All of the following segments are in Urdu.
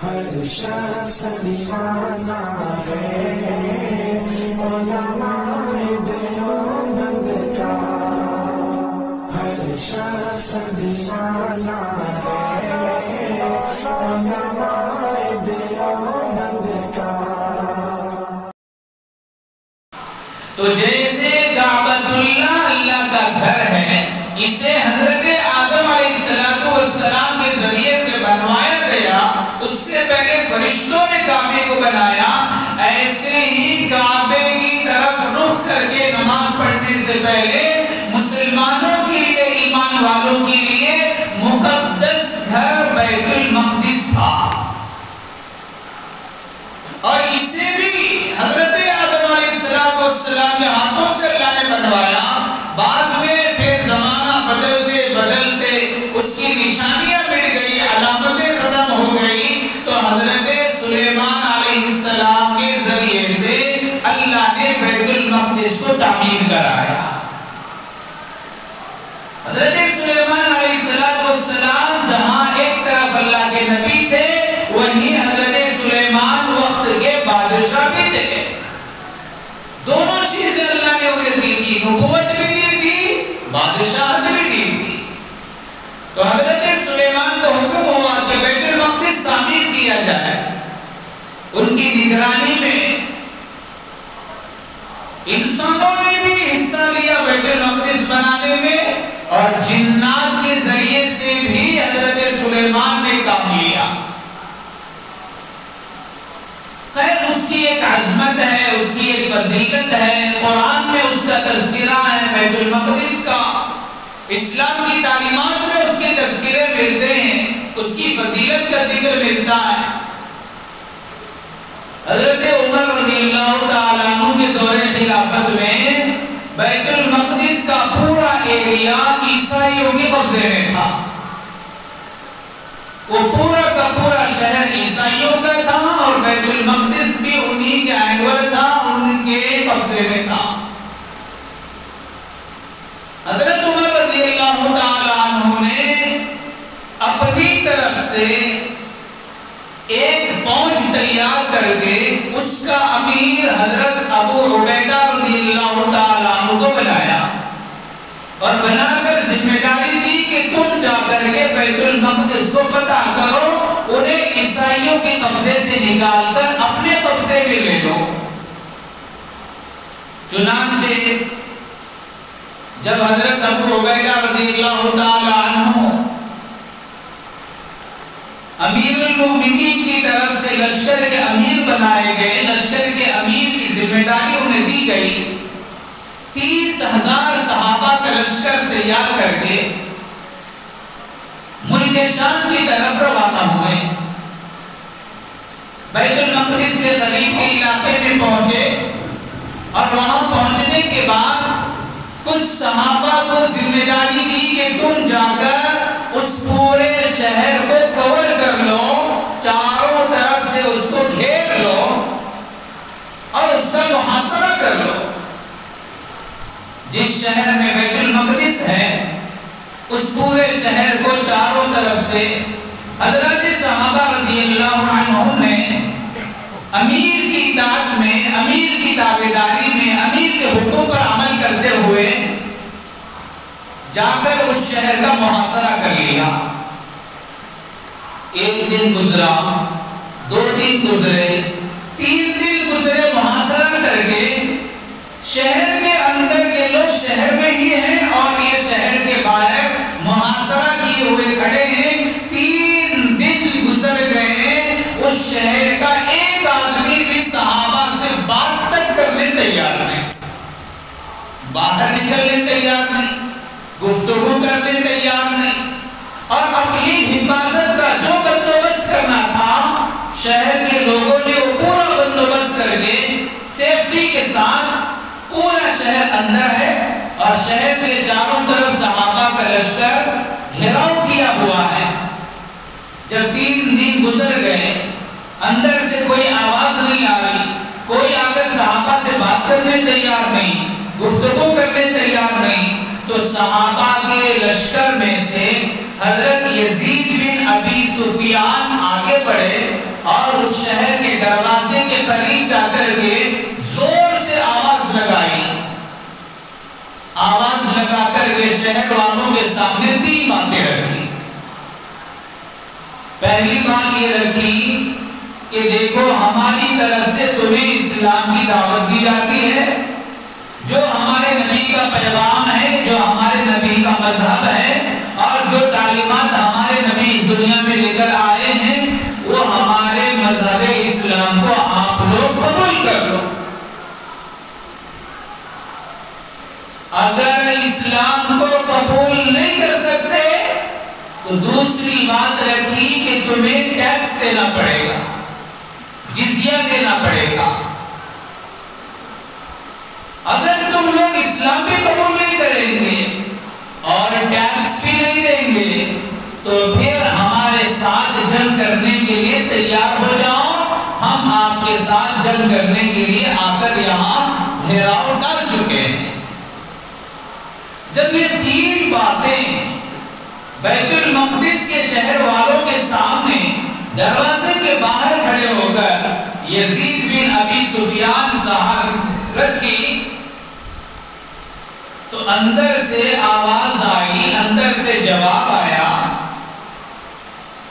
ہر شخص دیوانہ ہے علماء دیوبند کا، ہر شخص دیوانہ ہے علماء دیوبند کا۔ تو جیسے کعبۃ اللہ اللہ کا گھر ہے، اسے حضرت آدم علیہ السلام کے ذریعے سے بنوایا گیا، اس سے پہلے فرشتوں نے کعبے کو بنایا، ایسے ہی کعبے کی طرف رخ کر کے نماز پڑھنے سے پہلے مسلمانوں کے لیے، ایمان والوں کے لیے مقدس گھر بیت المقدس تھا، اور اسے بھی حضرت آدم علیہ السلام کے ہاتھوں سے اللہ نے بنوایا۔ بعد میں پھر زمانہ بدلتے بدلتے اس کی نشانیاں مٹ گئی، علامتیں ختم ہو گئی، تو حضرت سلیمان علیہ السلام کے ذریعے سے اللہ نے بیت المقدس کو تعمیر کرایا۔ حضرت سلیمان علیہ السلام جہاں ایک طرف اللہ کے نبی تھے، وہیں حضرت سلیمان وقت کے بادشاہ بھی تھے، دونوں چیزیں اللہ نے انہیں دی تھی، نبوت بھی دی تھی، بادشاہت بھی دی تھی۔ تو حضرت سلیمان کو حکم ہوا کہ بیت المقدس تعمیر کیا جائے، ان کی نگرانی میں انسانوں نے بھی حصہ لیا بیت المقدس بنانے میں، اور جنات کے ذریعے سے بھی حضرت سلیمان نے کام لیا۔ خیر اس کی ایک عظمت ہے، اس کی ایک فضیلت ہے، قرآن میں اس کا تذکرہ ہے بیت المقدس کا، اسلام کی تعلیمات میں اس کے تذکرے ملتے ہیں، اس کی فضیلت کا ذکر ملتا ہے۔ حضرت عمر رضی اللہ تعالیٰ عنہ کے دور خلافت میں بیت المقدس کا پورا ایریا عیسائیوں کے قبضے میں تھا، وہ پورا کا پورا شہر عیسائیوں کا تھا، اور بیت المقدس بھی انہی کے اینڈور تھا، ان کے قبضے میں تھا۔ حضرت عمر رضی اللہ تعالیٰ عنہ نے اپنی طرف سے ایک فوج تیار کر کے اس کا امیر حضرت ابو عبیدہ رضی اللہ تعالیٰ عنہ کو بنایا، اور بنا کر ذمہ داری دی کہ تم جا کر کے بیت المقدس کو فتح کرو، انہیں عیسائیوں کے قبضے سے نکال کر اپنے قبضے میں لے لو۔ چنانچہ جب حضرت ابو عبیدہ رضی اللہ تعالیٰ عنہ امیر المؤمنین کی طرف سے لشکر کے امیر بنائے گئے، لشکر کے امیر کی ذمہ داری انہیں دی گئی، 30,000 صحابہ کا لشکر تیار کر کے ملک شام کی طرف روانہ ہوئے۔ بیت المقدس کے قریب کے علاقے میں پہنچے، اور وہاں پہنچنے کے بعد کچھ صحابہ کو ذمہ داری دی کہ تم جا کر اس پورے شہر کو کور کر لو، چاروں طرف سے اس کو گھیر لو اور اس کا محاصرہ کر لو۔ جس شہر میں بیت المقدس ہے اس پورے شہر کو چاروں طرف سے حضرت صحابہ رضی اللہ عنہم نے امیر کی اطاعت میں، امیر کی تابعداری میں، امیر کے حکم پر عمل کرتے ہوئے جا کر اس شہر کا محاصرہ کر لیا۔ ایک دن گزرا، 2 دن گزرے، 3 دن گزرے، محاصرہ کر کے شہر کے اندر کے لوگ شہر میں ہی ہیں اور یہ شہر کے باہر محاصرہ کیے ہوئے کھڑے ہیں۔ 3 دن گزر گئے، اس شہر کا ایک آدمی بھی صحابہ سے بات تک کرنے تیار نہیں، باہر نکلنے تیار نہیں، گفتگو کرنے تیار نہیں، اور اپنی حفاظت کا جو بندوبست کرنا تھا شہر کے لوگوں نے وہ پورا بندوبست کر کے سیفٹی کے ساتھ، پورا شہر اندر ہے اور شہر کے چاروں طرف صحابہ کا لشکر گھیراؤ کیا ہوا ہے۔ جب 3 دن گزر گئے، اندر سے کوئی آواز نہیں آ رہی، کوئی آ کر صحابہ سے بات کرنے تیار نہیں، گفتگو کرنے تیار نہیں، تو صحابہ کے لشکر میں سے حضرت یزید بن ابی سفیان آگے بڑھے اور اس شہر کے دروازے کے قریب جا کر کے زور سے آواز لگائی. آواز لگا کر کے شہر والوں کے سامنے 3 باتیں رکھی. پہلی بات یہ رکھی کہ دیکھو ہماری طرف سے تمہیں اسلام کی دعوت دی جاتی ہے، جو ہمارے نبی کا پیغام ہے، جو ہمارے نبی کا مذہب ہے، اور جو تعلیمات ہمارے نبی اس دنیا میں لے کر آئے ہیں، وہ ہمارے مذہب اسلام کو آپ لوگ قبول کر لو. اگر اسلام کو قبول نہیں کر سکتے تو دوسری بات رکھی کہ تمہیں ٹیکس دینا پڑے گا، جزیہ دینا پڑے گا. اگر تم لوگ اسلام بھی قبول نہیں کریں گے اور ٹیکس بھی نہیں دیں گے تو پھر ہمارے ساتھ جنگ کرنے کے لیے تیار ہو جاؤ. ہم آپ کے ساتھ جنگ کرنے کے لیے آ کر یہاں گھیراؤ ڈال چکے ہیں. جب یہ 3 باتیں بیت المقدس کے شہر والوں کے سامنے دروازے کے باہر کھڑے ہو کر یزید بن ابی سفیان صاحب رکھی تو اندر سے آواز آئی، اندر سے جواب آیا،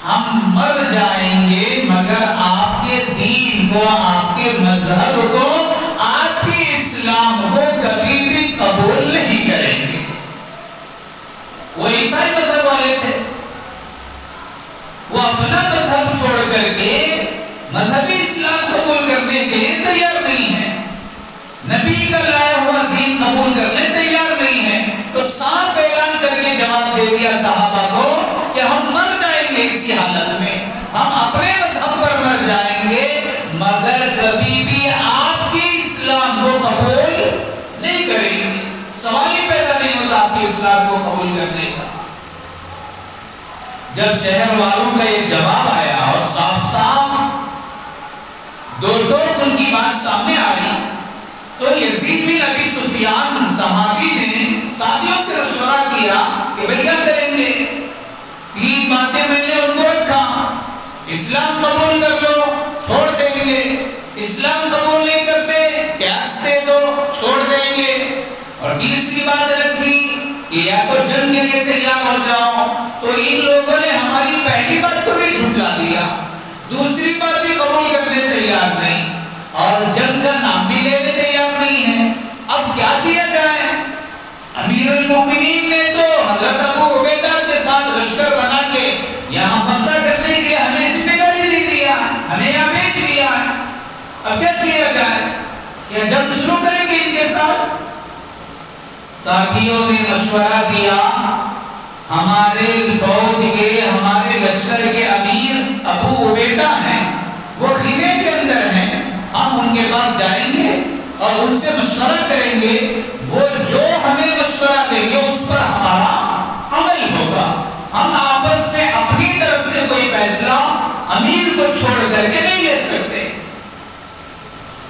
ہم مر جائیں گے مگر آپ کے دین کو، آپ کے مذہب کو، آپ کے اسلام کو کبھی بھی قبول نہیں کریں گے. وہ عیسائی مذہب والے تھے، وہ اپنا مذہب چھوڑ کر کے مذہبی اسلام قبول کرنے کے لیے تیار نہیں ہے، نبی کا لایا ہوا دین قبول کرنے تیار نہیں ہے. تو صاف اعلان کر کے جواب دے دیا صحابہ کو کہ ہم مر جائیں گے اسی حالت میں، ہم اپنے مذہب پر مر جائیں گے مگر کبھی بھی آپ کے اسلام کو قبول نہیں کریں گے. سوال ہی پیدا نہیں ہوتا آپ کے اسلام کو قبول کرنے کا. جب شہر والوں کا یہ جواب آیا اور صاف صاف دو ان کی بات سامنے آ رہی تو یزید بن ابی سفیان صحابی نے ساتھیوں سے مشورہ کیا کہ بھئی کیا کریں گے. 3 باتیں میں نے ان کو رکھا، اسلام قبول کر لو چھوڑ دیں گے، اسلام قبول نہیں کرتے ٹیکس دے دو چھوڑ دیں گے، اور تیسری بات رکھی کہ یا تو جنگ کے لیے تیار ہو جاؤ. تو ان لوگوں نے ہماری پہلی بات کو بھی جھٹلا دیا، دوسری بات بھی قبول کرنے تیار نہیں، اور جنگ کا نام بھی لینے تیار نہیں ہے. اب کیا کیا جائے؟ امیر المومنین نے تو حضرت ابو عبیدہ کے ساتھ لشکر بنا کے یہاں قبضہ کرنے کے لیے ہمیں ذمہ داری دے دیا، ہمیں یہاں بھیج دیا. اب کیا کیا جائے؟ کیا جنگ شروع کریں گے ان کے ساتھ؟ ساتھیوں نے مشورہ دیا، ہمارے فوج کے، ہمارے لشکر کے امیر ابو عبیدہ ہیں، وہ خیمے کے اندر ہیں، ہم ان کے پاس جائیں گے اور ان سے مشورہ کریں گے، وہ جو ہمیں مشورہ دیں گے اس پر ہمارا عمل ہوگا. ہم آپس میں اپنی طرف سے کوئی فیصلہ امیر کو چھوڑ کر کے نہیں لے سکتے.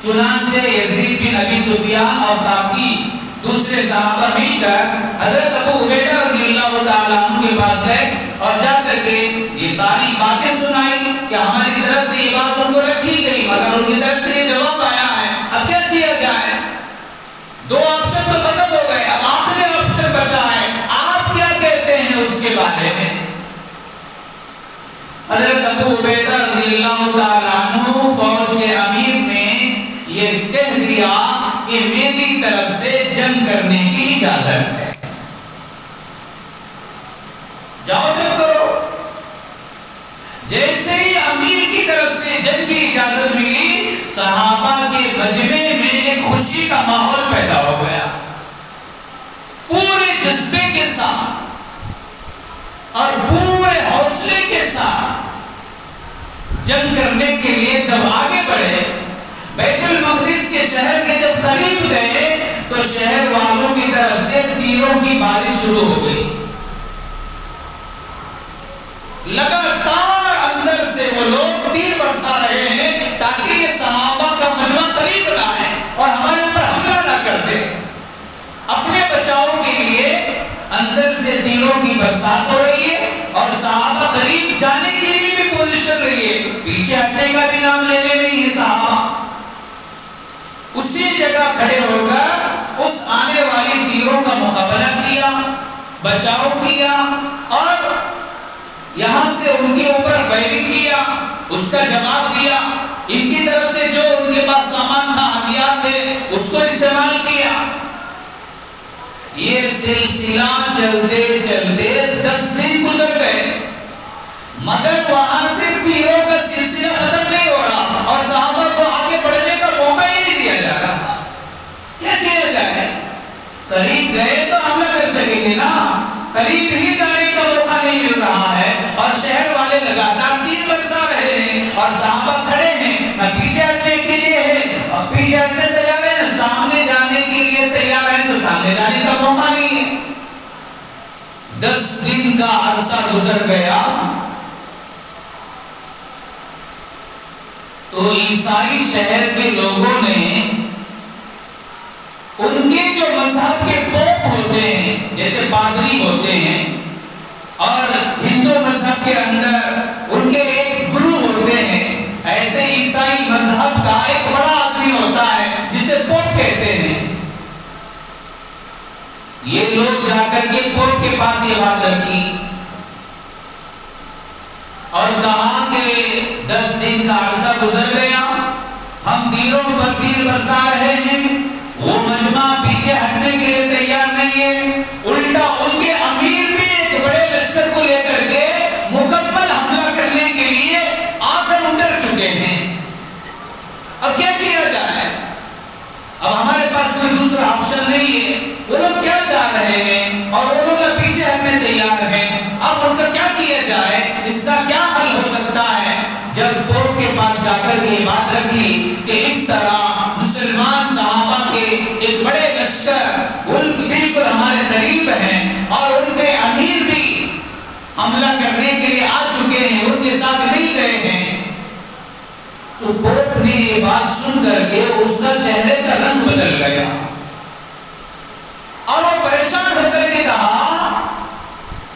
چنانچہ یزید بن ابی سفیان اور ساتھی دوسرے صحابہ مل کر حضرت ابو عبیدہ رضی اللہ تعالیٰ عنہ کے پاس گئے اور جا کر کے یہ ساری باتیں سنائی کہ ہماری طرف سے یہ بات ان کو رکھی گئی مگر ان کی طرف سے یہ جواب آیا ہے. اب کیا کیا جائے؟ 2 آپشن تو ختم ہو گئے، اب آخری آپشن بچا ہے، آپ کیا کہتے ہیں اس کے بارے میں؟ حضرت ابو عبیدہ رضی اللہ تعالیٰ عنہ فوج کے امیر نے یہ کہہ دیا کہ میری طرف سے جنگ کرنے کی اجازت ہے، جاؤ جنگ کرو. جیسے ہی امیر کی طرف سے جنگ کی اجازت ملی صحابہ کے مجمع میں ایک خوشی کا ماحول پیدا ہو گیا. پورے جذبے کے ساتھ اور پورے حوصلے کے ساتھ جنگ کرنے کے لیے جب آگے بڑھے، بیت المقدس کے شہر کے جب قریب گئے تو شہر والوں کی طرف سے تیروں کی بارش شروع ہو گئی. لگاتار اندر سے وہ لوگ تیر برسا رہے ہیں تاکہ یہ صحابہ کا مجمع قریب نہ آئے اور ہمارے اوپر حملہ نہ کر دے. اپنے بچاؤ کے لیے اندر سے تیروں کی برسات ہو رہی ہے اور صحابہ قریب جانے کے لیے بھی پوزیشن پوزیشن رہی ہے، پیچھے ہٹنے کا بھی نام لینے نہیں ہے صحابہ. اسی جگہ کھڑے ہو کر اس آنے والی تیروں کا مقابلہ کیا، بچاؤ کیا، اور یہاں سے ان کے اوپر فائرنگ کیا، اس کا جواب دیا. ان کی طرف سے جو ان کے پاس سامان تھا، ہتھیار تھے، اس کو استعمال کیا. یہ سلسلہ چلتے چلتے 10 دن گزر گئے، مگر وہاں سے تیروں کا سلسلہ ختم نہیں ہو رہا اور صحابہ کو آگے بڑھنے کا موقع ہی نہیں دیا جا رہا. کیا کیا جائے؟ قریب گئے تو حملہ کر سکیں گے نا، قریب ہی جانے کا موقع نہیں مل رہا ہے، اور شہر والے لگاتار تیر برسا رہے ہیں اور صحابہ کھڑے ہیں، نہ پیچھے ہٹنے کے لیے ہے اور پیچھے ہٹنے تیار ہے، نہ سامنے جانے کے لیے تیار ہے، تو سامنے جانے کا موقع نہیں ہے. 10 دن کا عرصہ گزر گیا تو عیسائی شہر کے لوگوں نے ان کے جو مذہب کے پوپ ہوتے ہیں، جیسے پادری ہوتے ہیں، اور ہندو مذہب کے اندر ان کے ایک گرو ہوتے ہیں، ایسے عیسائی مذہب کا ایک بڑا آدمی ہوتا ہے جسے پوپ کہتے ہیں. یہ لوگ جا کر کے پوپ کے پاس یہ بات رکھی اور کہا کہ 10 دن کا عرصہ گزر گیا، ہم تیروں پر تیر برسا رہے ہیں، وہ مجمع پیچھے ہٹنے کے لیے تیار نہیں ہے، الٹا ان کے امیر بھی ایک بڑے لشکر کو لے کر کے مکمل حملہ کرنے کے لیے آ کر اتر چکے ہیں. اب کیا کیا جائے؟ اب ہمارے پاس کوئی دوسرا آپشن نہیں ہے. وہ لوگ کیا چاہ رہے ہیں اور وہ لوگ پیچھے ہٹنے تیار ہیں. اب ان کا کیا کیا جائے؟ اس کا کیا حل ہو سکتا ہے؟ جب پوپ کے پاس جا کر یہ بات رکھی کہ اس طرح مسلمان صحابہ کے ایک بڑے لشکر بالکل ہمارے قریب ہیں اور ان کے امیر بھی حملہ کرنے کے لیے آ چکے ہیں، ان کے ساتھ مل گئے ہیں، تو پوپ نے یہ بات سن کر کے اس کا چہرے کا رنگ بدل گیا اور وہ پریشان ہو کر کے کہا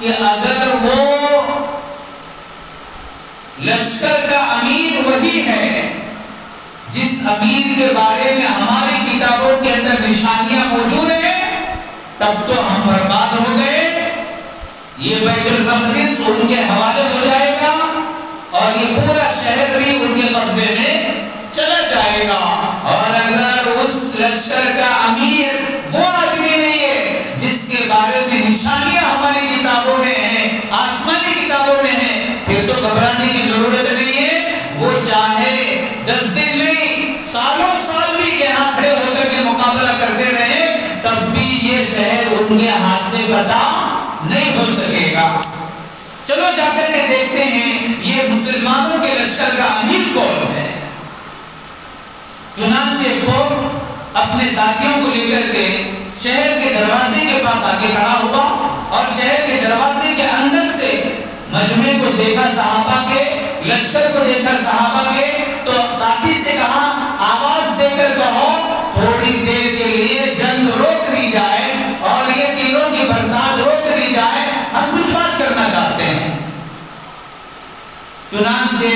کہ اگر وہ لشکر کا امیر وہی ہے جس امیر کے بارے میں ہماری کتابوں کے اندر نشانیاں موجود ہیں، تب تو ہم برباد ہو گئے، یہ بیت المقدس ان کے حوالے ہو جائے گا اور یہ پورا شہر بھی ان کے قبضے میں چلا جائے گا. اور اگر اس لشکر کا امیر وہ آدمی نہیں ہے جس کے بارے میں نشانیاں ہماری کتابوں میں ہیں، آسمانی کتابوں میں ہیں، پھر تو گھبرانے کی ضرورت نہیں ہے. وہ چاہے 10 دن نہیں، سالوں سال بھی یہاں کھڑے ہو کر کے مقابلہ کرتے رہے، تب بھی یہ شہر ان کے ہاتھ سے فتح نہیں ہو سکے گا. چلو جا کر کے دیکھتے ہیں یہ مسلمانوں کے لشکر کا امیر کون ہے. چنانچہ پوپ اپنے ساتھیوں کو لے کر کے شہر کے دروازے کے پاس آ کے کھڑا ہوا اور شہر کے دروازے کے اندر سے مجمع کو دیکھا، صحابہ کے لشکر کو دیکھا صحابہ کے، تو ساتھی سے کہا آواز دے کر کہو تھوڑی دیر کے لیے جنگ روک لی جائے اور یہ تیروں کی برسات روک لی جائے، ہم کچھ بات کرنا چاہتے ہیں. چنانچہ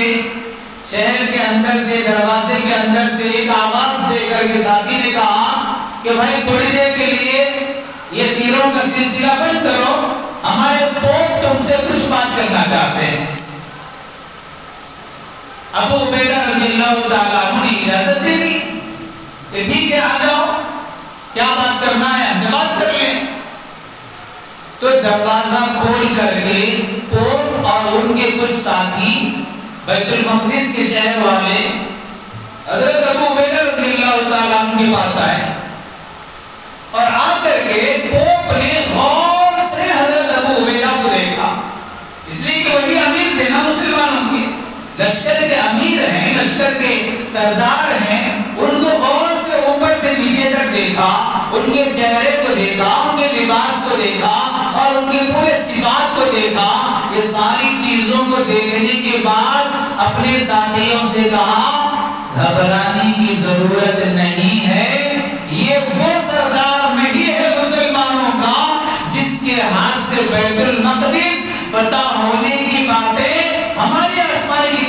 شہر کے اندر سے دروازے کے اندر سے ایک آواز دے کر کے ساتھی نے کہا کہ بھائی تھوڑی دیر کے لیے یہ تیروں کا سلسلہ بند کرو، ہمارے پوپ تم سے کچھ بات کرنا چاہتے ہیں. ابو عبیدہ رضی اللہ تعالیٰ عنہ نے اجازت دے دی کہ ٹھیک ہے آ جاؤ، کیا بات کرنا ہے ہم سے بات کر لیں. تو دروازہ کھول کر کے پوپ اور ان کے کچھ ساتھی بیت المقدس کے شہر والے حضرت ابو عبیدہ رضی اللہ تعالیٰ عنہ کے پاس آئے اور آ کر کے پوپ نے غور سے حضرت ابو عبیدہ کو دیکھا، اس لیے کہ وہی امیر تھے نا مسلمانوں کے، لشکر کے امیر ہیں، لشکر کے سردار ہیں، ان کو غور سے اوپر سے نیچے تک دیکھا، ان کے چہرے کو دیکھا، ان کے لباس کو دیکھا اور ان کے پورے صفات کو دیکھا. یہ ساری چیزوں کو دیکھنے کے بعد اپنے ساتھیوں سے کہا گھبرانے کی ضرورت نہیں ہے، یہ وہ سردار نہیں ہے مسلمانوں کا جس کے ہاتھ سے بیت المقدس فتح ہونے کی باتیں ہماری آسمانی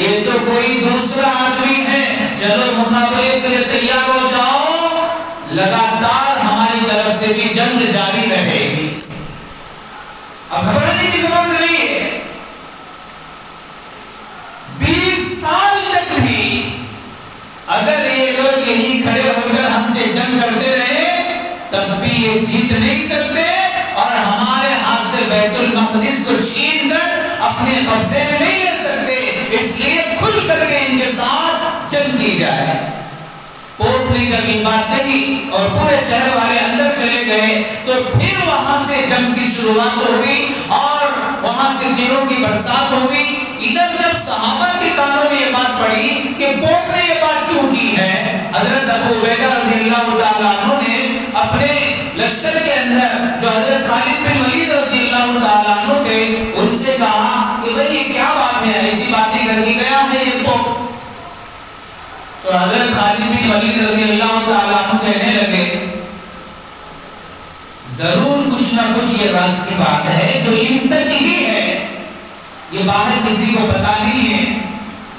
یہ تو کوئی دوسرا آدمی ہے، چلو مقابلے کے لیے تیار ہو جاؤ، لگاتار ہماری طرف سے بھی جنگ جاری رہے گی۔ اب گھبرانے کی ضرورت نہیں ہے۔ 20 سال تک بھی اگر یہ لوگ یہی کھڑے ہو کر ہم سے جنگ کرتے رہے تب بھی یہ جیت نہیں سکتے، اور ہمارے ہاتھ سے بیت المقدس کو چھین کر اپنے قبضے میں نہیں لے سکتے، اس لیے کھل کر کے ان کے ساتھ جنگ کی جائے۔ پوپ نے جب یہ بات کہی اور پورے شہر والے اندر چلے گئے تو پھر وہاں سے جنگ کی شروعات ہوئی اور وہاں سے تیروں کی برسات ہوئی۔ ادھر جب صحابہ کے کانوں میں یہ بات پڑی کہ پوپ نے یہ بات کیوں کی ہے، حضرت ابو عبیدہ رضی اللہ تعالیٰ عنہ نے اپنے لشکر کے اندر جو حضرت خالد بن ولید رضی اللہ تعالیٰ عنہ تھے ان سے کہا کہ بھئی یہ کیا بات ہے، ایسی باتیں کر کے گیا ہے یہ پوپ؟ تو حضرت خالد بن ولید رضی اللہ تعالیٰ عنہ کہنے لگے ضرور کچھ نہ کچھ یہ راز کی بات ہے جو ان تک ہی ہے، یہ باہر کسی کو پتا نہیں ہے،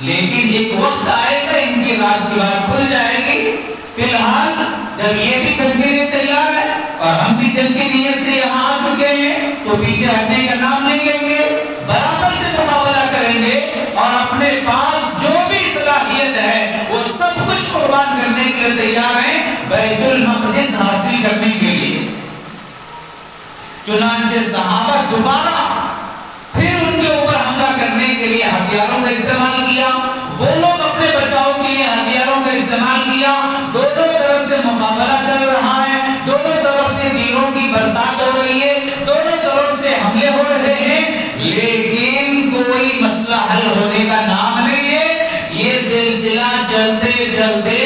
لیکن ایک وقت آئے گا ان کی راز کی بات کھل جائے گی۔ فی الحال جب یہ بھی جنگ کے لیے تیار ہے اور ہم بھی جنگ کی نیت سے یہاں آ چکے ہیں تو پیچھے ہٹنے کا نام نہیں لیں گے، برابر سے مقابلہ کریں گے اور اپنے پاس جو بھی صلاحیت ہے وہ سب کچھ قربان کرنے کے لیے تیار ہیں بیت المقدس حاصل کرنے کے لیے۔ چنانچہ صحابہ دوبارہ پھر ان کے اوپر حملہ کرنے کے لیے ہتھیاروں کا استعمال کیا، وہ لوگ اپنے بچاؤ کے لیے ہتھیاروں کا استعمال کیا۔ دونوں طرف سے مقابلہ چل رہا ہے، دونوں طرف سے تیروں کی برسات ہو رہی ہے، دونوں طرف سے حملے ہو رہے ہیں، لیکن کوئی مسئلہ حل ہونے کا نام نہیں ہے۔ یہ سلسلہ چلتے چلتے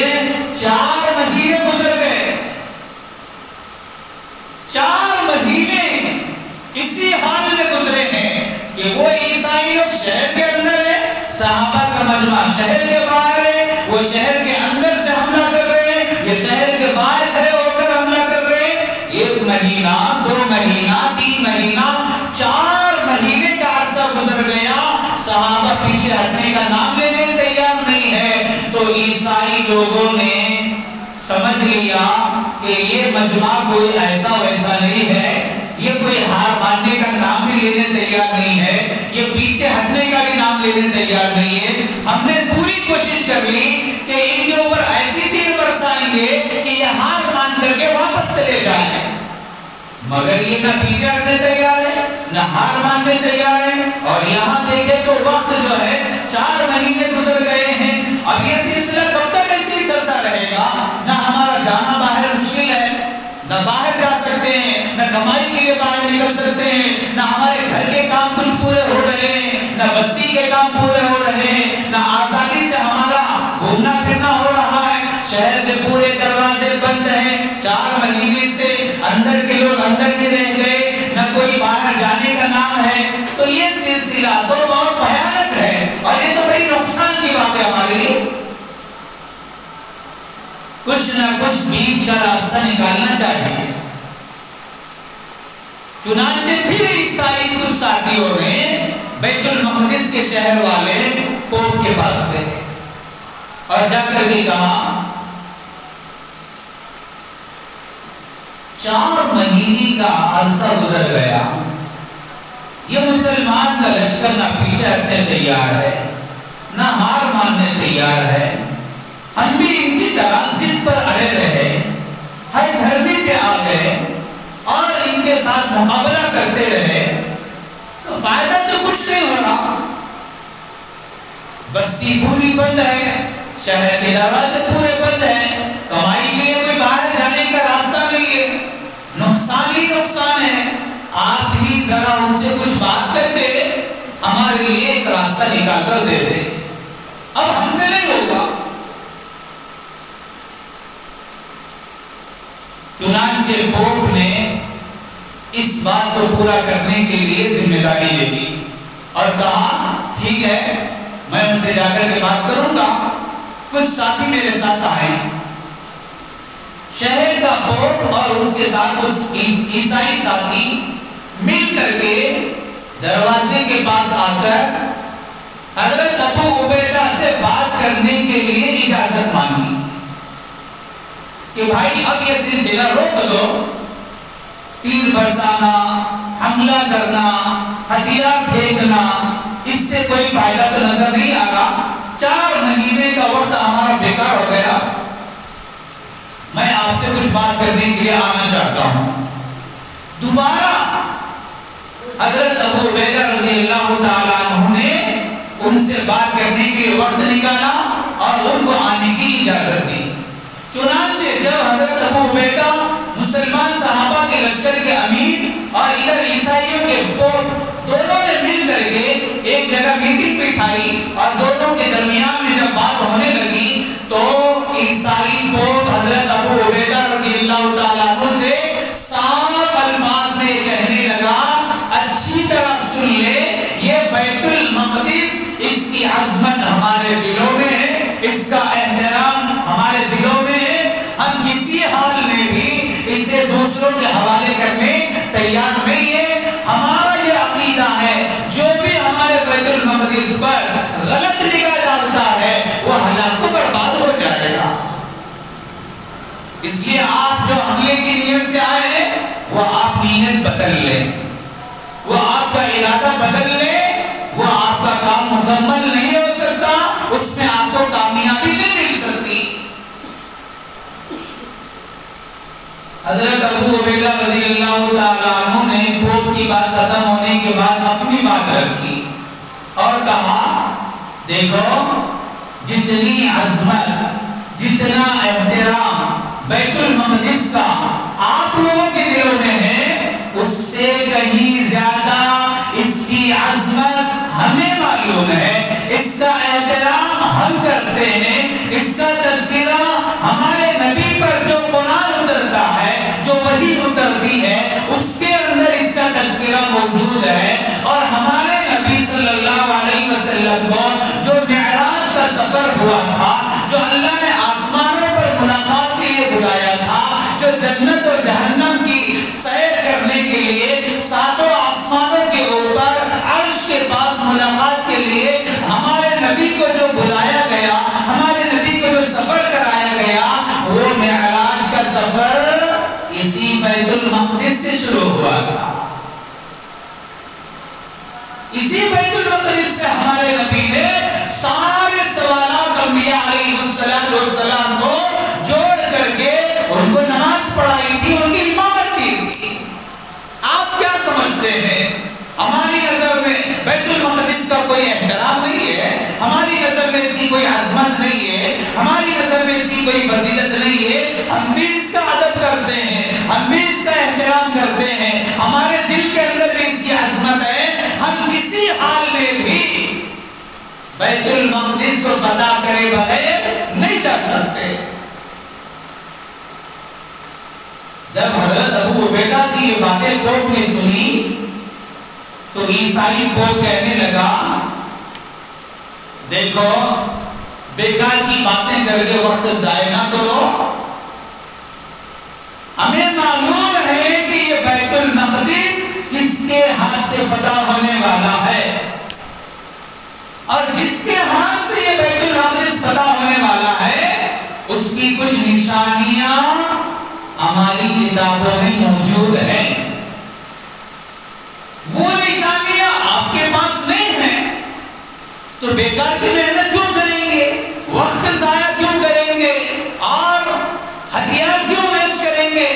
4 مہینے گزر گئے۔ 4 مہینے اسی حال میں گزرے ہیں کہ وہ عیسائی لوگ شہر کے اندر ہے، صحابہ کا مجمع شہر کے باہر ہے، وہ شہر کے اندر سے حملہ کر رہے ہیں، یہ شہر کے باہر کھڑے ہو کر حملہ کر رہے ہیں۔ 1 مہینہ 2 مہینہ 3 مہینہ 4 مہینے کا عرصہ گزر گیا، صحابہ پیچھے ہٹنے کا نام لینے تیار نہیں ہے۔ تو عیسائی لوگوں نے سمجھ لیا کہ یہ مجمع کوئی ایسا ویسا نہیں ہے، یہ کوئی ہار ماننے کا نام بھی لینے تیار نہیں ہے، یہ پیچھے ہٹنے کا بھی نام لینے تیار نہیں ہے۔ ہم نے پوری کوشش کر لی کہ ان کے اوپر ایسی تیر برسائیں گے کہ یہ ہار مان کر کے واپس چلے جائیں، مگر یہ نہ پیچھے ہٹنے تیار ہے نہ ہار ماننے تیار ہے۔ اور یہاں دیکھیں تو وقت جو ہے 4 مہینے گزر گئے ہیں، اب یہ سلسلہ کب تک ایسے چلتا رہے گا؟ نہ ہمارا جانا باہر مشکل ہے، نہ باہر جا سکتے ہیں، نہ کمائی کے لیے باہر نکل سکتے ہیں، نہ ہمارے گھر کے کام کچھ پورے ہو رہے ہیں، نہ بستی کے کام پورے ہو رہے ہیں، نہ آزادی سے ہمارا گھومنا پھرنا ہو رہا ہے، شہر کے پورے دروازے بند ہیں، 4 مہینے سے اندر کے لوگ اندر ہی رہ گئے، نہ کوئی باہر جانے کا نام ہے۔ تو یہ سلسلہ تو بہت بھیانک ہے اور یہ تو بڑی نقصان کی بات ہے ہمارے لیے۔ کچھ نہ کچھ بیچ کا راستہ نکالنا چاہیے۔ چنانچہ پھر عیسائی کچھ ساتھیوں نے بیت المقدس کے شہر والے پوپ کے پاس گئے اور جا کر بھی کہا 4 مہینے کا عرصہ گزر گیا، یہ مسلمان کا لشکر نہ پیچھے ہٹنے تیار ہے نہ ہار ماننے تیار ہے، ہم بھی ان کی طرح ضد پر اڑے رہے، ہر دھرمی پہ آ گئے اور ان کے ساتھ مقابلہ کرتے رہے تو فائدہ تو کچھ نہیں ہونا۔ بستی پوری بند ہے، شہر کے دروازے پورے بند ہیں، کمائی کے لیے کوئی باہر جانے کا راستہ نہیں ہے، نقصان ہی نقصان ہے۔ آپ ہی ذرا ان سے کچھ بات کرتے، ہمارے لیے ایک راستہ نکال کر دے دے، اب ہم سے نہیں ہوگا۔ چنانچہ پوپ نے اس بات کو پورا کرنے کے لیے ذمہ داری لے لی اور کہا ٹھیک ہے میں ان سے جا کر کے بات کروں گا، کچھ ساتھی میرے ساتھ آئے۔ شہر کا پوپ اور اس کے ساتھ اس عیسائی ساتھی مل کر کے دروازے کے پاس آ کر حضرت ابو عبیدہ کرنے کے لیے اجازت مانگی کہ بھائی اب یہ سلسلہ روک دو، تیر برسانا، حملہ کرنا، ہتھیار پھینکنا، اس سے کوئی فائدہ تو نظر نہیں آ رہا، 4 مہینے کا وقت ہمارا بیکار ہو گیا، میں آپ سے کچھ بات کرنے کے لیے آنا چاہتا ہوں۔ دوبارہ حضرت ابو عبیدہ رضی اللہ تعالیٰ عنہ نے ان سے بات کرنے کے لیے وقت نکالا اور ان کو آنے کی اجازت دی۔ چنانچہ جب حضرت ابو عبیدہ مسلمان صحابہ کے لشکر کے امیر اور ادھر عیسائیوں کے پوپ دونوں نے مل کر کے ایک جگہ میٹنگ بٹھائی اور دونوں کے درمیان میں جب بات ہونے لگی تو عیسائی پوپ حضرت ابو عبیدہ رضی اللہ تعالیٰ عنہ سے صاف الفاظ میں کہنے لگا، اچھی طرح سن لے، یہ بیت المقدس، اس کی عظمت ہمارے دلوں میں ہے، اس کا احترام ہمارے دلوں میں ہے، ہم کسی حال میں بھی اسے دوسروں کے حوالے کرنے تیار نہیں ہے، ہمارا یہ عقیدہ ہے جو بھی ہمارے بیت المقدس پر غلط نگاہ ڈالتا ہے وہ ہلاک و برباد ہو جائے گا، اس لیے آپ جو حملے کی نیت سے آئے ہیں وہ آپ نیت بدل لیں، وہ آپ کا ارادہ بدل لیں، وہ آپ کا کام مکمل نہیں ہو سکتا، اس میں آپ کو کامیابی نہیں مل سکتی۔ حضرت ابو عبیدہ رضی اللہ تعالیٰ عنہ نے پوپ کی بات ختم ہونے کے بعد اپنی بات رکھی اور کہا، دیکھو جتنی عظمت، جتنا احترام بیت المقدس کا آپ لوگوں کے دلوں میں ہے، اس سے کہیں زیادہ اس کی عظمت ہمیں معلوم ہے، اس کا احترام ہم کرتے ہیں، اس کا تذکرہ ہمارے نبی پر جو قرآن اترتا ہے، جو وحی اترتی ہے، اس کے اندر اس کا تذکرہ موجود ہے، اور ہمارے نبی صلی اللہ علیہ وسلم کو جو معراج کا سفر ہوا تھا، جو اللہ نے آسمانوں پر ملاقات کے لیے بلایا تھا، جو جنت اور جہنم کی سیر کرنے کے لیے 7 آسمانوں کے اوپر عرش کے پاس ملاقات کے لیے ہمارے نبی کو جو بلایا گیا، ہمارے نبی کو جو سفر کرایا گیا، وہ معراج کا سفر اسی بیت المقدس سے شروع ہوا تھا، اسی بیت المقدس میں ہمارے نبی نے سارے سوالات انبیاء علیہ السلام کو جوڑ کر کے ان کو نماز پڑھائی تھی، ان کی امامت کی تھی۔ آپ کیا سمجھتے ہیں ہماری نظر میں بیت المقدس کا کوئی احترام نہیں ہے، ہماری نظر میں اس کی کوئی عظمت نہیں ہے، ہماری نظر میں اس کی کوئی فضیلت نہیں ہے، ہم بھی اس کا ادب کرتے ہیں، ہم بھی اس کا احترام کرتے ہیں، ہمارے دل کے اندر بھی اس کی عظمت ہے، ہم کسی حال میں بھی بیت المقدس کو فتح کرے بغیر نہیں جا سکتے۔ جب حضرت ابو عبیدہ کی یہ باتیں پوپ نے سنی تو عیسائی پوپ کہنے لگا، دیکھو بیکار کی باتیں کر کے وقت ضائع نہ کرو، ہمیں معلوم ہے کہ یہ بیت المقدس کس کے ہاتھ سے فتح ہونے والا ہے، اور جس کے ہاتھ سے یہ بیت المقدس فتح ہونے والا ہے اس کی کچھ نشانیاں ہماری کتابوں میں موجود ہیں، وہ نشانیاں آپ کے پاس نہیں ہیں، تو بیکار کی محنت کیوں کریں گے، وقت ضائع کیوں کریں گے، اور ہتھیار کیوں ویسٹ کریں گے،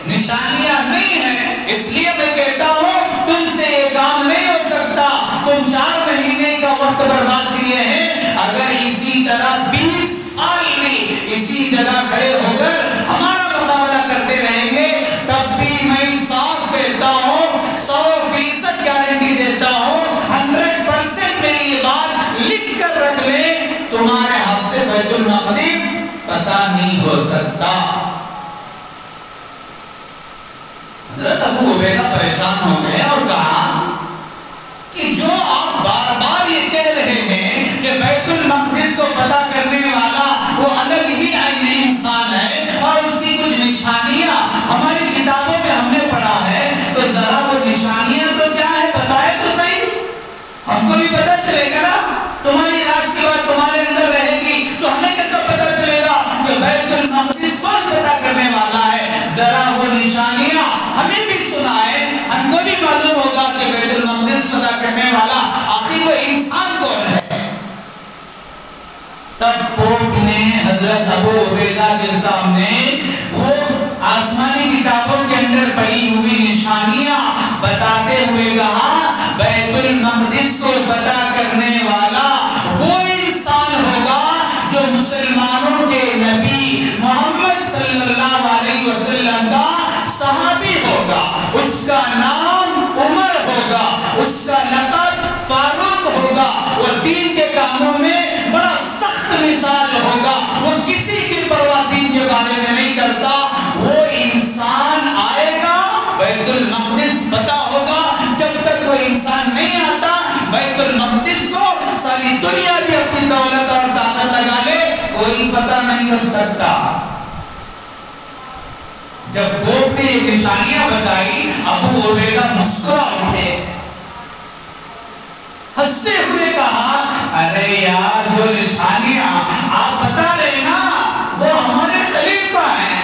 نشانیاں نہیں ہیں، اس لیے میں کہتا ہوں تم سے یہ کام نہیں ہو سکتا، تم 4 مہینے کا وقت برباد کیے ہیں، اگر اسی طرح 20 سال بھی اسی جگہ کھڑے ہو کر ہمارا مقابلہ کرتے رہیں گے، تب بھی میں صاف کہتا ہوں، 100% گارنٹی دیتا ہوں، 100% میری یہ بات لکھ کر رکھ لیں، تمہارے ہاتھ سے بیت المقدس فتح نہیں ہو سکتا۔ حضرت ابو عبیدہ پریشان ہو گئے اور کہا کہ جو آپ بار بار یہ کہہ رہے ہیں کہ بیت المقدس کو فتح کرنے والا وہ الگ ہی انسان ہے اور اس کی کچھ نشانیاں ہماری کتابوں میں ہم نے پڑھا ہے، تو ذرا وہ نشانیاں تو کیا ہے بتائے تو صحیح، ہم کو بھی پتہ چلے گا نا، تمہاری لاش کے بعد تمہارے اندر رہے گی تب پوپ نے حضرت ابو عبیدہ کے سامنے وہ آسمانی کتابوں کے اندر پڑی ہوئی نشانیاں بتاتے ہوئے کہا بیت المقدس کو فتح کرنے والا وہ انسان ہوگا جو مسلمانوں کے نبی محمد صلی اللہ علیہ وسلم کا صحابی ہوگا، اس کا نام عمر ہوگا، اس کا لقب فاروق ہوگا، وہ دین کے کاموں میں بڑا سخت مثال ہوگا، وہ کسی کی پرواہ دین کے بارے میں نہیں کرتا، وہ انسان آئے گا، بیت المقدس فتح ہوگا۔ جب تک وہ انسان نہیں آتا بیت المقدس کو ساری دنیا بھی اپنی دولت اور طاقت لگا لے کوئی فتح نہیں کر سکتا۔ جب پوپ نے یہ نشانیاں بتائی ابو عبیدہ مسکرا اٹھے، ہنستے ہوئے کہا ارے یار جو نشانیاں آپ بتا رہے نا وہ ہمارے خلیفہ ہیں،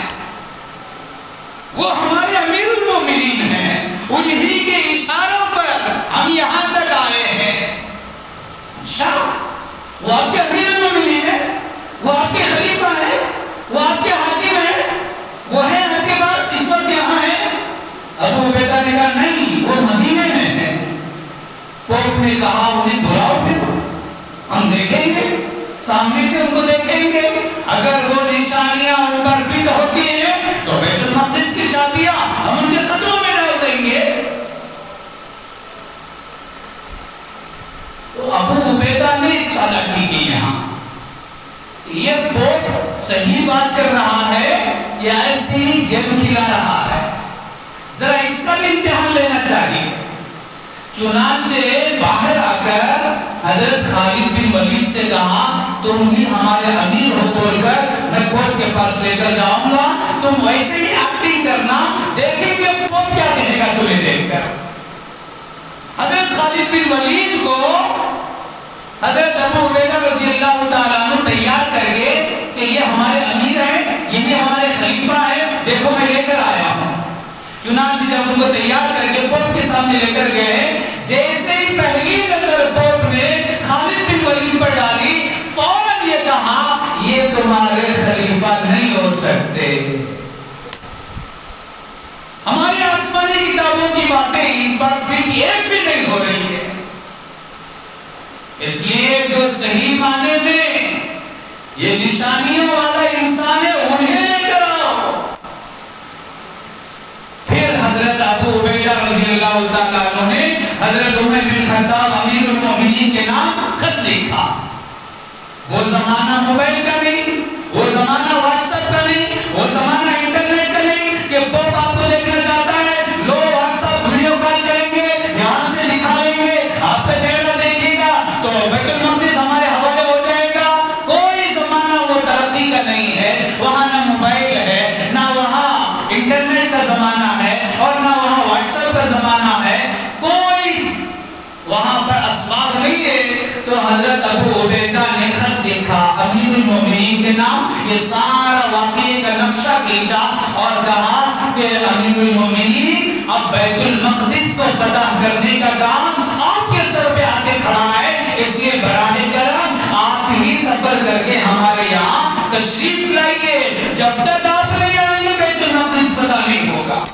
وہ ہمارے امیر المومنین ہیں، انہی کے اشاروں پر ہم یہاں تک آئے ہیں۔ اچھا وہ آپ کے امیر المومنین ہیں، وہ آپ کے خلیفہ ہیں، وہ آپ کے حاکم ہیں، وہ ہیں آپ کے پاس اس وقت یہاں ہیں؟ ابو عبیدہ نے کہا نہیں وہ مدینے میں ہیں۔ پوپ نے کہا انہیں بلاؤ، پھر ہم دیکھیں گے، سامنے سے ان کو دیکھیں گے، اگر وہ نشانیاں ان پر فٹ ہوتی ہیں تو بیت المقدس کی چابیاں ہم ان کے قدموں میں ڈال دیں گے۔ تو ابو عبیدہ نے چالاکی کی یہاں، یہ پوپ صحیح بات کر رہا ہے یا ایسے ہی گیم کھلا رہا ہے، ذرا اس کا بھی امتحان لینا چاہیے۔ چنانچہ باہر آ کر حضرت خالد بن ولید سے کہا تم ہی ہمارے امیر ہو بول کر میں پوپ کے پاس لے کر جاؤں گا، تم ویسے ہی ایکٹنگ کرنا، دیکھیں گے پوپ کیا کہے گا تمہیں دیکھ کر۔ حضرت خالد بن ولید کو حضرت ابو عبیدہ رضی اللہ تعالیٰ عنہ تیار کر کے کہ یہ ہمارے امیر ہیں، یہ ہمارے خلیفہ ہیں، دیکھو میں لے کر آیا ہوں۔ چنانچہ جب ان کو تیار کر کے پوپ کے سامنے لے کر گئے، جیسے ہی پہلی نظر پوپ نے خالد بن ولید پر ڈالی فوراً یہ کہا یہ تمہارے خلیفہ نہیں ہو سکتے، ہماری آسمانی کتابوں کی باتیں ان پر فٹ ایک بھی نہیں ہو رہی ہے، اس لیے جو صحیح معنی میں یہ نشانیوں والا انسان ہے انہیں لے کر آؤ۔ پھر حضرت ابو عبیدہ رضی اللہ تعالیٰ عنہ نے حضرت عمر بن خطاب امیر المومنین کے نام خط لکھا۔ وہ زمانہ موبائل کا نہیں، وہ زمانہ واٹس ایپ کا نہیں، وہ زمانہ انٹرنیٹ کا نہیں کہ پوپ آپ کو دیکھنا چاہتا ہے لو واٹس ایپ ویڈیو کال کریں گے، یہاں سے دکھائیں گے، آپ کا چہرہ دیکھے گا تو بیت المقدس ہمارے حوالے ہو جائے گا۔ کوئی زمانہ وہ ترقی کا نہیں ہے، وہاں نہ موبائل ہے، نہ وہاں انٹرنیٹ کا زمانہ ہے اور نہ وہاں واٹس ایپ کا زمانہ ہے، کوئی وہاں پر اسباب نہیں ہے۔ تو حضرت ابو عبیدہ نے خط لکھا امیر المومنین کے نام، یہ سارا واقعے کا نقشہ کھینچا اور کہا کہ امیر المومنین اب بیت المقدس کو فتح کرنے کا کام آپ کے سر پہ آ کے کھڑا ہے، اس لیے براہ کرم آپ ہی سفر کر کے ہمارے یہاں تشریف لائیے، جب تک آپ نہیں آئیں گے بیت المقدس فتح نہیں ہوگا۔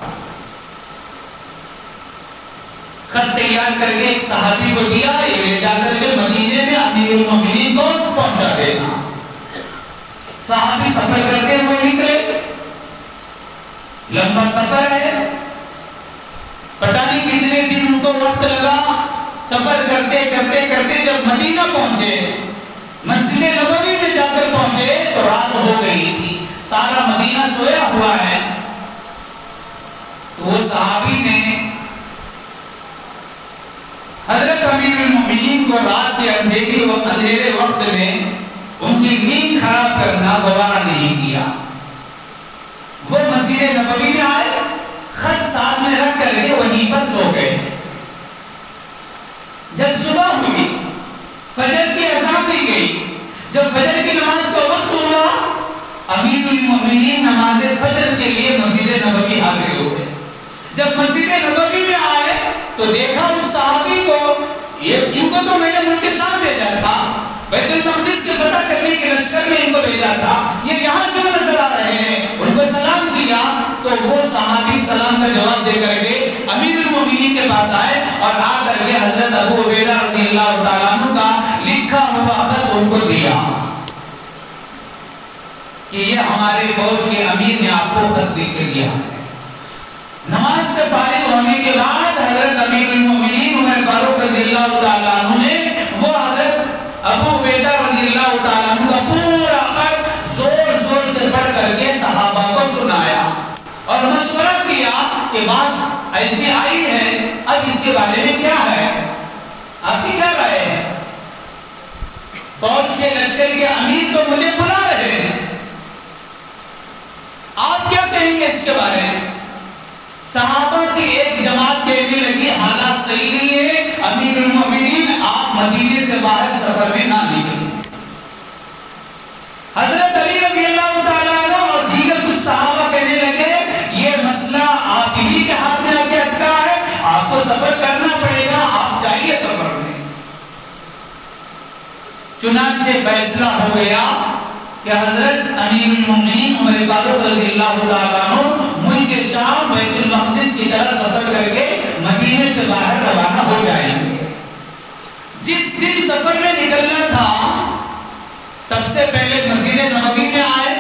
خط تیار کر کے ایک صحابی کو دیا، یہ لے جا کر کے مدینے میں امیر المومنین کو پہنچا دینا۔ صحابی سفر کرتے ہوئے نکلے، لمبا سفر ہے، پتہ نہیں کتنے دن ان کو وقت لگا، سفر کرتے کرتے کرتے جب مدینہ پہنچے، مسجد نبوی میں جا کر پہنچے تو رات ہو گئی تھی، سارا مدینہ سویا ہوا ہے۔ تو وہ صحابی نے حضرت امیر المومنین کو رات کے اندھیرے وقت میں ان کی نیند خراب کرنا گوارا نہیں کیا، وہ مسجد نبوی میں آئے، خط ساتھ میں رکھ کر کے وہیں پر سو گئے۔ جب صبح ہوئی فجر کی اذان دی گئی، جب فجر کی نماز کا وقت ہوا امیر المومنین نماز فجر کے لیے مسجد نبوی حاضر ہوئے۔ جب مسجد نبوی میں آئے تو دیکھا اس صحابی کو، ان کو تو میں نے ان کے ساتھ بھیجا تھا، بیت المقدس کے فتح کرنے کے لشکر میں ان کو بھیجا تھا، یہ یہاں کیوں نظر آ رہے ہیں؟ ان کو سلام کیا تو وہ صحابی سلام کا جواب دے کر کے امیر المومنین کے پاس آئے اور آ کر کے حضرت ابو عبیدہ رضی اللہ تعالیٰ عنہ کا لکھا ہوا خط ان کو دیا کہ یہ ہمارے فوج کے امیر نے آپ کو خط لکھ کے دیا۔ نماز سے فارغ ہونے کے بعد حضرت امیر المومنین عمر فاروق رضی اللہ تعالیٰ عنہ نے وہ حضرت ابو عبیدہ رضی اللہ تعالیٰ عنہ کا پورا خط زور زور سے پڑھ کر کے صحابہ کو سنایا اور مشورہ کیا کہ بات ایسی آئی ہے، اب اس کے بارے میں کیا ہے، آپ کی کیا رائے ہے؟ فوج کے لشکر کے امیر تو مجھے بلا رہے ہیں، آپ کیا کہیں گے اس کے بارے میں؟ صحابہ کی ایک جماعت کہنے لگی حالات صحیح نہیں ہے، امیر المومنین آپ مدینے سے باہر سفر میں نہ نکلیں۔ حضرت علی رضی اللہ تعالیٰ عنہ اور دیگر کچھ صحابہ کہنے لگے یہ مسئلہ آپ ہی کے ہاتھ میں آ کے اٹکا ہے، آپ کو سفر کرنا پڑے گا، آپ جائیے سفر میں۔ چنانچہ فیصلہ ہو گیا کہ حضرت امیر المومنین عمر فاروق رضی اللہ تعالیٰ عنہ ملک شام بیت المقدس کی طرف سفر کر کے مدینے سے باہر روانہ ہو جائیں گے۔ جس دن سفر میں نکلنا تھا سب سے پہلے مسجد نبوی میں آئے،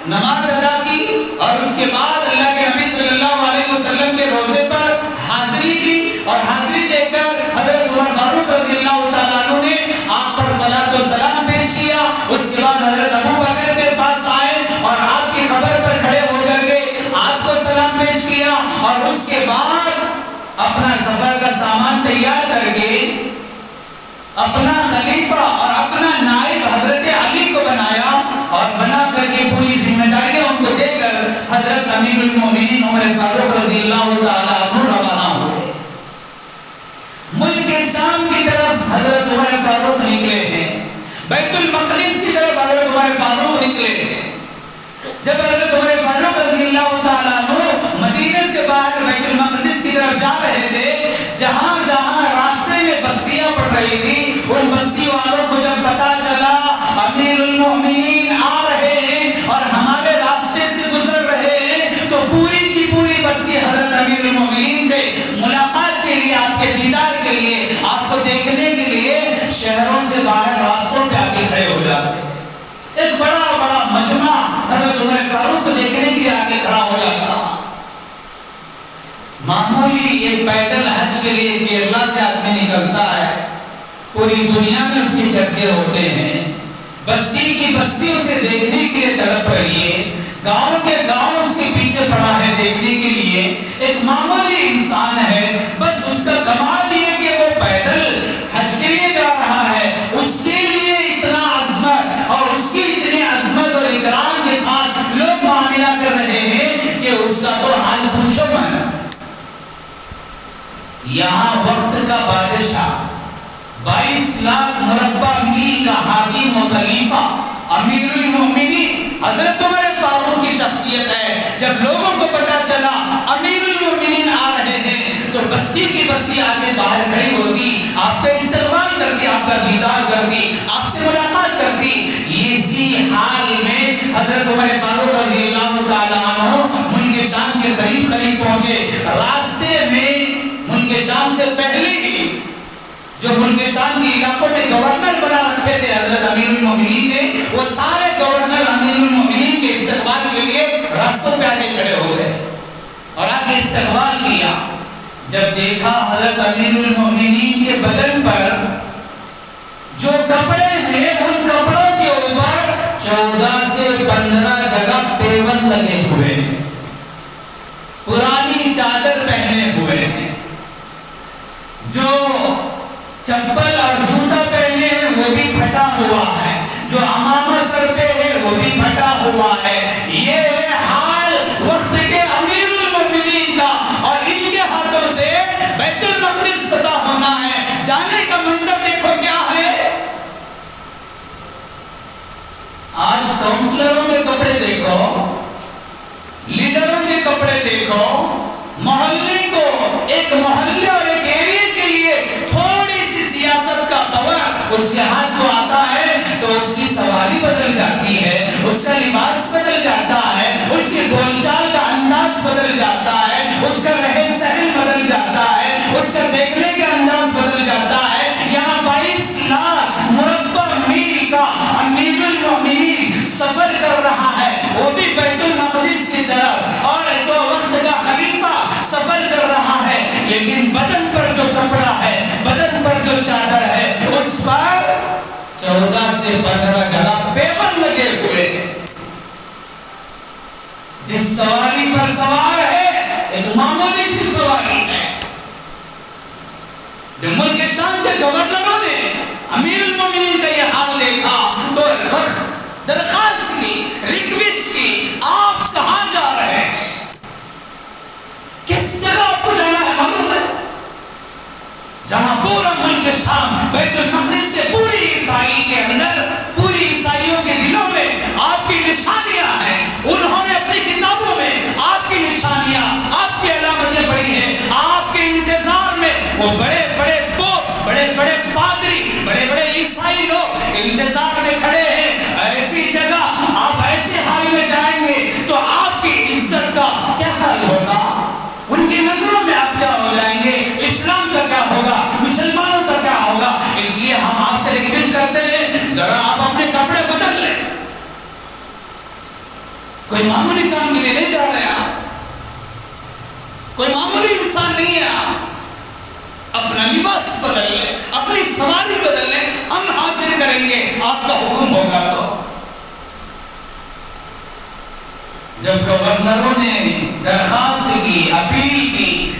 نماز ادا کی اور اس کے بعد اللہ کے نبی صلی اللہ علیہ وسلم کے روضے پر حاضری دی اور حاضری دے کر حضرت عمر فاروق رضی اللہ تعالیٰ عنہ نے آپ پر صلاۃ و سلام پیش کیا۔ اس کے بعد حضرت ابو بکر کے پاس آئے اور آپ کی قبر پر کھڑے ہو کر کے آپ کو سلام پیش کیا اور اس کے بعد اپنا سفر کا سامان تیار کر کے اپنا خلیفہ اور اپنا نائب حضرت علی کو بنایا اور بنا کر کے پوری ذمہ داریاں ان کو دے کر حضرت امیر المومنین عمر فاروق رضی اللہ تعالیٰ عنہ روانہ ہوئے۔ ملک شام کی طرف حضرت عمر فاروق نکلے ہیں، بیت المقدس کی طرف حضرت عمر فاروق نکلے ہیں۔ جب حضرت عمر فاروق رضی اللہ تعالیٰ عنہ مدینے سے باہر بیت المقدس کی طرف جا رہے تھے، جہاں جہاں راستے میں بستیاں پڑ رہی تھی ان بستی والوں کو جب پتا چلا امیر المومنین آ رہے ہیں اور ہمارے راستے سے گزر رہے ہیں تو پوری کی پوری بستی حضرت امیر المومنین سے ملاقات کے لیے، آپ کے دیدار کے لیے، آپ کو دیکھنے کے لیے شہروں سے باہر راستوں پہ آ کے کھڑے ہو جاتے۔ ایک بڑا بڑا مجمع حضرت عمر فاروق کو دیکھنے کے لیے آ کے کھڑا ہو جاتا۔ معمولی ایک پیدل حج کے لیے کیرلا سے آدمی نکلتا ہے، پوری دنیا میں اس کے چرچے ہوتے ہیں، بستی کی بستی اسے دیکھنے کے لیے تڑپ رہی ہے، گاؤں کے گاؤں اس کے پیچھے پڑا ہے دیکھنے کے لیے۔ ایک معمولی انسان ہے، بس اس کا کمال یہ کہ وہ پیدل حج کے لیے جا رہا ہے، اس کے لیے اتنا عظمت اور اس کی اتنی عظمت اور اکرام کے ساتھ لوگ معاملہ کر رہے ہیں کہ اس کا تو حال پوچھو مت۔ یہاں وقت کا بادشاہ 22 لاکھ مربع میل کا حاکم و خلیفہ امیر المومنین حضرت عمر فاروق کی شخصیت ہے۔ جب لوگوں کو پتا چلا امیر المومنین آ رہے ہیں تو بستی کی بستی آ کے باہر کھڑی ہوتی، آپ کا استقبال کرتی، آپ کا دیدار کرتی، آپ سے ملاقات کرتی۔ اسی حال میں حضرت عمر فاروق رضی اللہ تعالیٰ عنہ ملک شام کے قریب قریب پہنچے۔ راستے میں ملک شام سے پہلے ہی جو ملک شام کے علاقوں میں گورنر بنا رکھے تھے حضرت امیر المومنین نے، وہ سارے گورنر امیر المومنین کے استقبال کے لیے راستوں پہ آگے کھڑے ہو گئے اور آگے استقبال کیا۔ جب دیکھا حضرت امیر المومنین کے بدن پر جو کپڑے ہیں ان کپڑوں کے اوپر 14 سے 15 جگہ پیون لگے ہوئے ہیں، پرانی چادر پہنے ہوئے ہیں، جو چپل اور جوتا پہنے ہیں وہ بھی پھٹا ہوا ہے، جو عمامہ سر پہ ہے وہ بھی پھٹا ہوا ہے۔ یہ ہے حال وقت کے امیر المومنین کا اور ان کے ہاتھوں سے بیت المقدس فتح ہونا ہے۔ جانے کا منظر دیکھو کیا ہے۔ آج کاؤنسلروں کے کپڑے دیکھو، لیڈروں کے کپڑے دیکھو، محلے کو ایک محلے اور ایک ایریے کے لیے تھوڑی سی سیاست کا دور اس کے ہاتھ کو آتا ہے سفر کر رہا ہے، وہ بھی بیت المقدس کی طرف، اور دو وقت کا خلیفہ سفر کر رہا ہے، لیکن بدن پر جو کپڑا ہے، بدن پر جو چادر ہے، اس پر 14 سے 15 گھڑا پیبند لگے ہوئے ہیں۔ جس سواری پر سوار ہے ایک معمولی سی سواری ہے۔ جب ملک شام کے گورنروں نے امیر المومنین کا یہ حال دیکھا تو درخواست کی، ریکویسٹ کی، آپ کہاں جا رہے ہیں؟ کس جگہ آپ کو جانا ہے معلوم ہے؟ جہاں پورا ملک شام بیت المقدس کے پوری عیسائی کے اندر، پوری عیسائیوں کے دلوں میں آپ کی نشانیاں ہیں، انہوں نے اپنی کتابوں میں آپ کی نشانیاں، آپ کی علامتیں پڑھی ہیں، آپ کے انتظار میں وہ بڑے بڑے پوپ، بڑے بڑے پادری، بڑے بڑے عیسائی لوگ انتظار میں کھڑے ہیں۔ ایسی جگہ آپ ایسے حال میں جائیں گے تو آپ کی عزت کا کیا حال ہوگا؟ ان کی نظروں میں آپ کیا ہو جائیں گے؟ اسلام کا کیا ہوگا؟ مسلمانوں کا کیا ہوگا؟ اس لیے ہم آپ سے ریکویسٹ کرتے ہیں ذرا آپ اپنے کپڑے بدل لیں۔ کوئی معمولی کام کے لیے نہیں جا رہے آپ، کوئی معمولی انسان نہیں ہے آپ، اپنا لباس بدل لیں، اپنی سواری بدل لیں، ہم حاضر کریں گے آپ کا حکم ہوگا تو۔ جب گورنروں نے درخواست کی، اپیل کی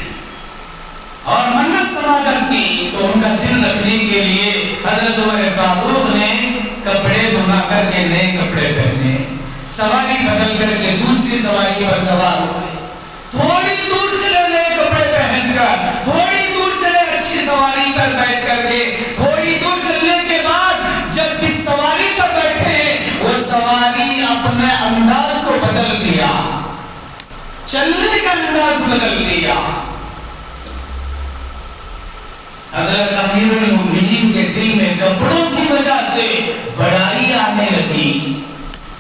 اور منت سماجت کی تو ان کا دل رکھنے کے لیے حضرت عمر فاروق نے کپڑے بنا کر کے نئے کپڑے پہنے، سواری بدل کر کے دوسری سواری پر سوار ہوئے، تھوڑی دور چلے نئے کپڑے پہن کر، تھوڑی دور چلے اچھی سواری پر بیٹھ کر کے، تھوڑی دور چلنے کے بعد جب جس سواری پر بیٹھے وہ سواری اپنے انداز کو بدل دیا، چلنے کا انداز بدل دیا۔ حضرت امیر المومنین کے دل میں کپڑوں کی وجہ سے بڑائی آنے لگی،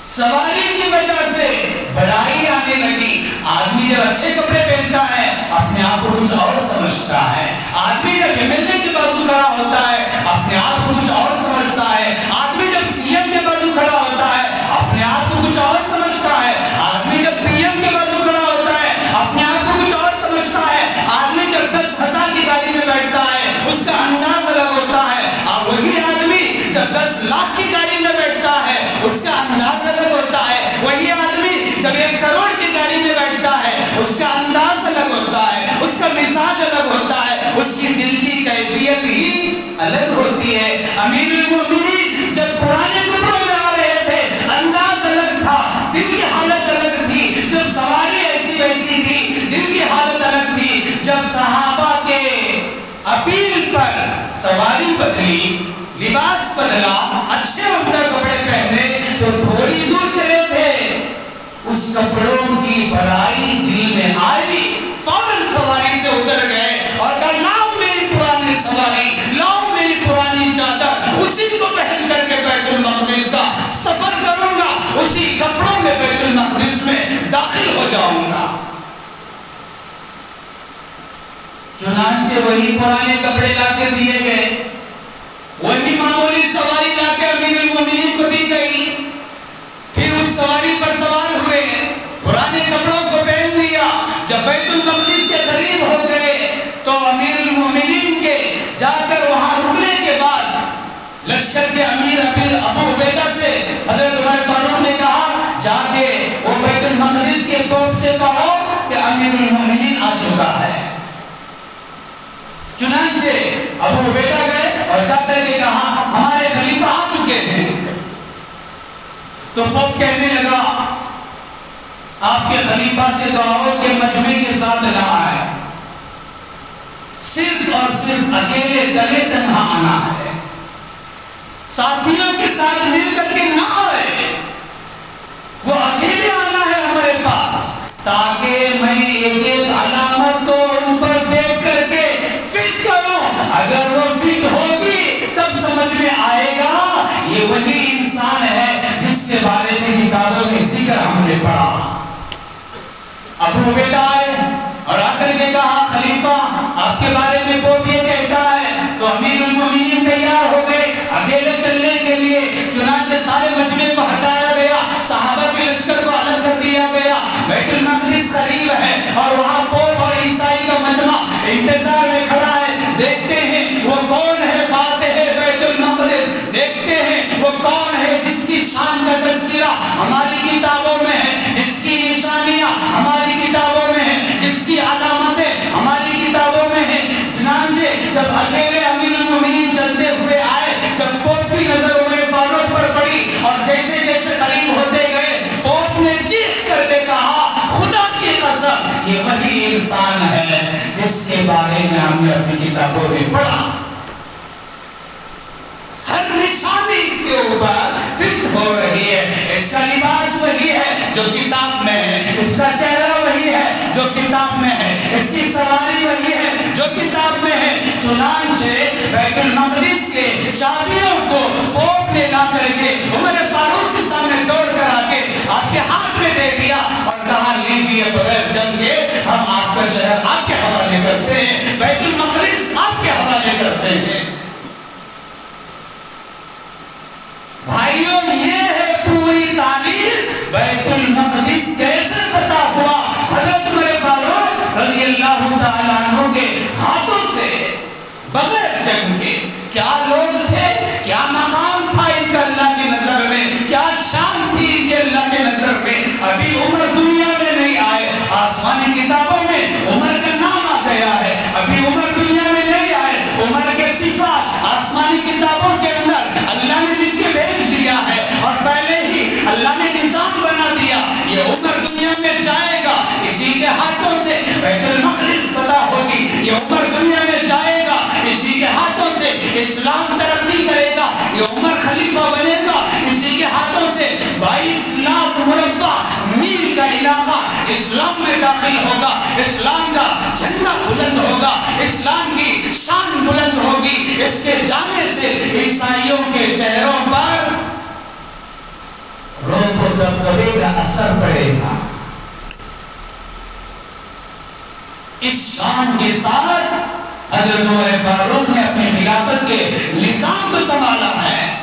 سواری کی وجہ سے بڑائی آنے لگی۔ آدمی جب اچھے کپڑے پہنتا ہے اپنے آپ کو کچھ اور سمجھتا ہے، آدمی جب MLA کے بازو کھڑا ہوتا ہے اپنے آپ کو کچھ اور سمجھتا ہے، آدمی جب CM کے بازو کھڑا ہوتا ہے اپنے آپ کو کچھ اور سمجھتا ہے، آدمی جب PM کے بازو کھڑا ہوتا ہے اپنے آپ کو کچھ اور سمجھتا ہے، آدمی جب 10,000 کی گاڑی میں بیٹھتا ہے اس کا انداز الگ ہوتا ہے، اور وہی آدمی جب 10 لاکھ کی گاڑی میں بیٹھتا ہے اس کا انداز الگ ہوتا ہے، وہی آدمی جب 1 کروڑ کی گاڑی میں بیٹھتا ہے اس کا انداز الگ ہوتا ہے، اس کا مزاج الگ ہوتا ہے، اس کی دل کی کیفیت ہی الگ ہوتی ہے۔ امیر المومنین جب پرانے کپڑوں میں آ رہے تھے انداز الگ تھا، دل کی حالت الگ تھی، جب سواری ایسی ویسی تھی دل کی حالت الگ تھی، جب صحابہ کے اپیل پر سواری بدلی، لباس بدلا، اچھے عمدہ کپڑے پہنے تو تھوڑی دور چلے تھے، اس کپڑوں کی بڑائی دل میں آئی، فوراً سواری سے اتر گئے اور کہا لاؤ میری پرانی سواری، لاؤ میری پرانی چادر، اسی کو پہن کر کے بیت المقدس کا سفر کروں گا، اسی کپڑوں میں بیت المقدس میں داخل ہو جاؤں گا۔ چنانچہ وہی پرانے کپڑے لا کے دیے گئے، وہی معمولی سواری لا کے امیر المومنین کو دی گئی، پھر اس سواری پر سوار ہوئے، پرانے کپڑوں کو پہن لیا۔ جب بیت المقدس کے قریب ہو گئے تو امیر المومنین کے جا کر وہاں رکنے کے بعد لشکر کے امیر ابو عبیدہ سے حضرت عمر فاروق نے کہا جا کے وہ بیت المقدس کے توپ سے کہو کہ امیر المومنین آ چکا ہے۔ چنانچہ ابو عبیدہ گئے اور جا کر کے کہا ہمارے خلیفہ آ چکے ہیں، تو پوپ کہنے لگا آپ کے خلیفہ سے کہو کہ مجمع کے ساتھ نہ آئے، صرف اور صرف اکیلے تلے تنہا آنا ہے، ساتھیوں کے ساتھ مل کر کے نہ آئے، وہ اکیلے آنا ہے ہمارے پاس، تاکہ میں ایک ایک علامت کو ان پر دیکھ کر کے فٹ کروں، اگر وہ فٹ ہوگی تب سمجھ میں آئے گا یہ وہی انسان ہے جس کے بارے میں کتابوں میں ذکر ہم نے پڑھا۔ ابو عبیدہ آئے اور آ کر کے کہا خلیفہ آپ کے بارے میں کوئی یہ کہتا ہے، تو امیر المومنین تیار ہو گئے اکیلے چلنے کے لیے، چنانچہ سارے مجمع کو ہٹایا گیا، انتظار میں کھڑا ہے. دیکھتے ہیں وہ کون ہے فاتح بیت المقدس, دیکھتے ہیں وہ کون ہے جس کی شان کا تذکرہ ہماری کتابوں میں ہے, جس کی نشانیاں ہماری کتابوں میں ہیں, جس کی علامتیں ہماری کتابوں میں ہیں. چنانچہ جب اکیلے امیر المومنین چلتے ہوئے آئے, جب پوپ کی نظر عمر فاروق پر پڑی اور جیسے جیسے قریب ہوتے گئے, پوپ نے چیخ کر کے کہا خدا کی قسم یہ وہی انسان ہے جس کے بارے میں ہم نے اپنی کتابوں میں پڑھا. ہر نشانی اس کے اوپر فٹ ہو رہی ہے. اس کا لباس وہی ہے جو کتاب میں ہے, اس کا چہرہ وہی ہے جو کتاب میں ہے, اس کی سواری وہی ہے جو کتاب میں ہے. چنانچہ بیت المقدس کے چابیوں کو پوپ نے لا کر کے عمر فاروق کے سامنے توڑ کر آ کے آپ کے ہاتھ میں دے دیا اور کہا لیجیے بغیر جنگ کے ہم آپ کا شہر آپ کے حوالے کرتے ہیں, بیت المقدس آپ کے حوالے کرتے ہیں. بھائیوں یہ ہے پوری تاریخ بیت المقدس کیسے فتح ہوا حضرت عمر فاروق رضی اللہ تعالیٰ عنہ کے ہاتھوں سے بغیر جنگ کے. کیا لوگ تھے, کیا مقام تھا ان کا اللہ کی نظر میں, کیا شان تھی ان کے اللہ کی نظر میں. ابھی عمر دنیا میں نہیں آئے, آسمانی کتابوں میں عمر کا نام آ گیا ہے. ابھی عمر دنیا میں نہیں آئے, عمر کے صفات آسمانی کتابوں کے اندر اللہ نے لکھ کے بھیج دیا ہے اور پہلے ہی اللہ نے نظام بنا دیا. یہ عمر دنیا میں جائے گا, اسی کے ہاتھوں سے بیت المقدس فتح ہوگی. یہ عمر دنیا میں جائے گا, اسی کے ہاتھوں سے اسلام ترقی کرے گا. یہ عمر خلیفہ بنے گا, اسی کے ہاتھوں سے 22 لاکھ مربع میل کا علاقہ اسلام میں داخل ہوگا. اسلام کا جھنڈا بلند ہوگا, اسلام کی شان بلند ہوگی. اس کے جانے سے عیسائیوں کے چہروں پر روب و دبدبے کا اثر پڑے گا. اس شان کے ساتھ حضرت عمر فاروق نے اپنی خلافت کے نظام کو سنبھالا ہے.